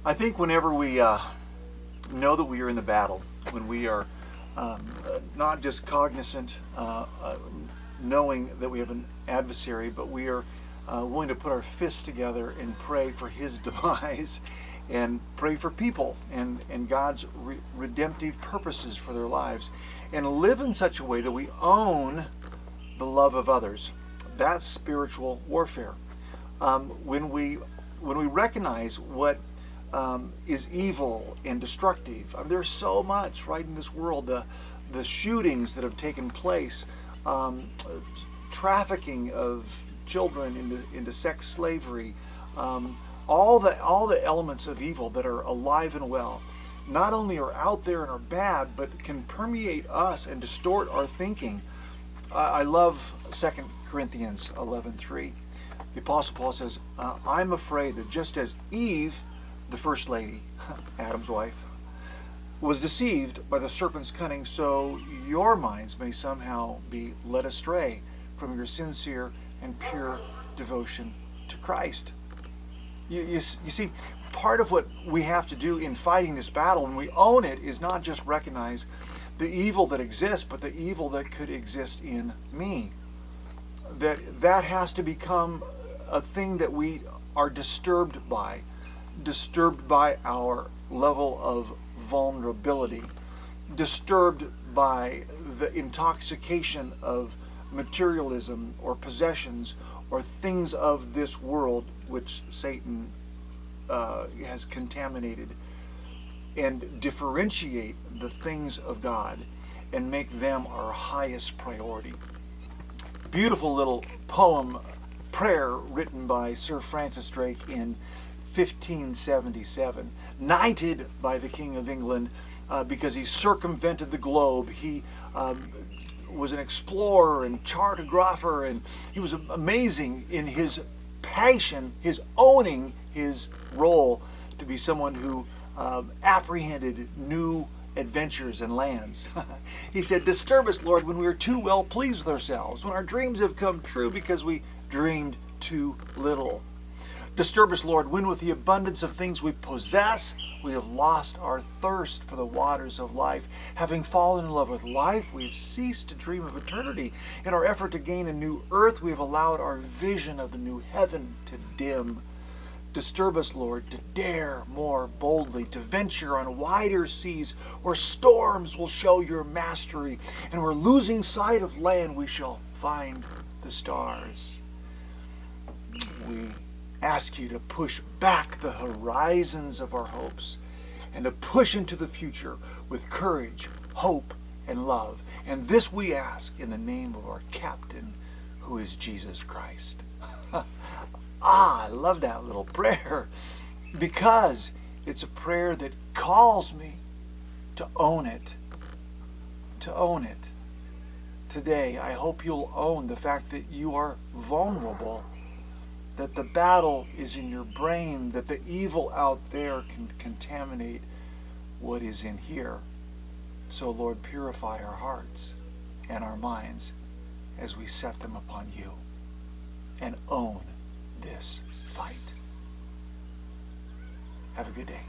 I think whenever we know that we are in the battle, when we are not just cognizant, knowing that we have an adversary, but we are willing to put our fists together and pray for his demise and pray for people and God's redemptive purposes for their lives, and live in such a way that we own the love of others. That's spiritual warfare. When we recognize what is evil and destructive. There's so much right in this world. The shootings that have taken place, trafficking of children into sex slavery, all the elements of evil that are alive and well, not only are out there and are bad, but can permeate us and distort our thinking. I love 2 Corinthians 11:3. The Apostle Paul says, I'm afraid that just as Eve, the first lady, Adam's wife, was deceived by the serpent's cunning, so your minds may somehow be led astray from your sincere and pure devotion to Christ. You see, part of what we have to do in fighting this battle, when we own it, is not just recognize the evil that exists, but the evil that could exist in me. That has to become a thing that we are disturbed by our level of vulnerability, disturbed by the intoxication of materialism or possessions or things of this world which Satan has contaminated, and differentiate the things of God and make them our highest priority. Beautiful little poem, prayer written by Sir Francis Drake in 1577, knighted by the King of England because he circumvented the globe. He was an explorer and chartographer, and he was amazing in his passion, his owning his role to be someone who apprehended new adventures and lands. He said, disturb us, Lord, when we are too well pleased with ourselves, when our dreams have come true because we dreamed too little. Disturb us, Lord, when with the abundance of things we possess, we have lost our thirst for the waters of life. Having fallen in love with life, we have ceased to dream of eternity. In our effort to gain a new earth, we have allowed our vision of the new heaven to dim. Disturb us, Lord, to dare more boldly, to venture on wider seas where storms will show your mastery, and where losing sight of land we shall find the stars. We ask you to push back the horizons of our hopes and to push into the future with courage, hope, and love. And this we ask in the name of our captain, who is Jesus Christ. I love that little prayer because it's a prayer that calls me to own it. To own it. Today, I hope you'll own the fact that you are vulnerable, that the battle is in your brain, that the evil out there can contaminate what is in here. So, Lord, purify our hearts and our minds as we set them upon you and own this fight. Have a good day.